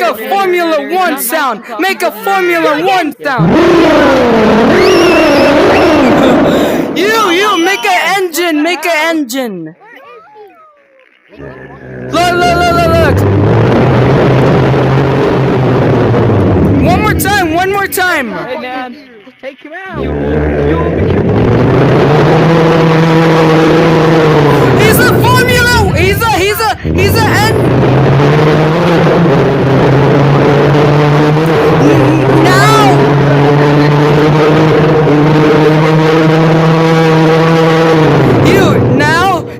a Formula One sound. Make a Formula One sound. You make an engine. Make an engine. Look. One more time. One more time. Hey man, take him out. He's a Formula. He's a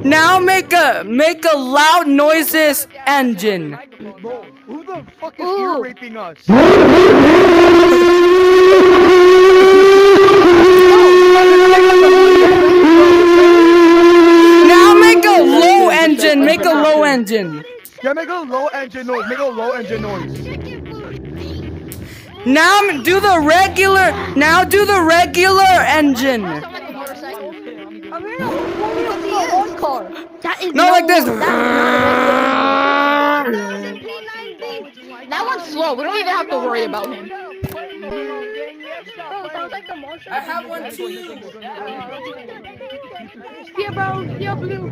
Now make a loud noises engine. Bro, who the fuck is ear raping us? Now make a low engine. Make a low engine. Yeah, make a low engine noise. Make a low engine noise. Now do the regular. Now do the regular engine. No, like this. That one's slow. We don't even have to worry about him. I have one too. Here, bro. Here, blue.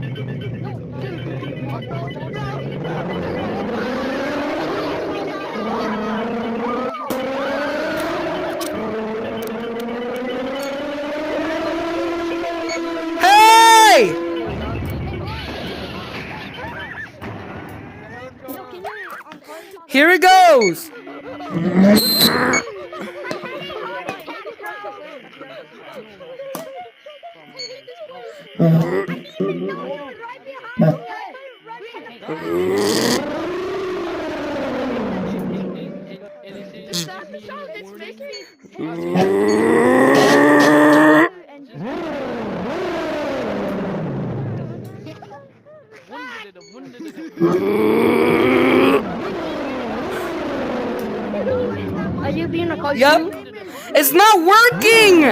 Hey! Here it goes. Are you being a cartoon? Yup. It's not working.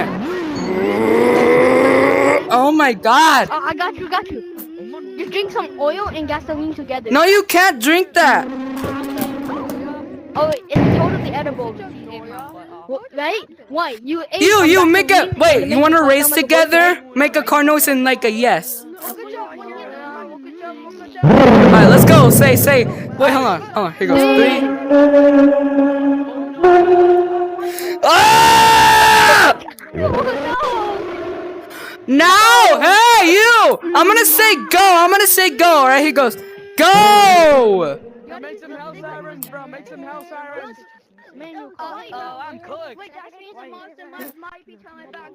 Oh my god. Oh, I got you. You drink some oil and gasoline together. No, you can't drink that. Oh, it's totally edible. Right? What? You ate You make a gasoline wait. and You make want to it race sound like a together? boat? Make a car noise and like a yes. Alright, let's go. Say. Wait, hold on. Here goes. 3. Ah! Now, hey you! I'm gonna say go. Alright, here goes. Go! Make some house sirens, bro. Make some house sirens. Man, I'm cooked. Wait, that means the monster might be coming back.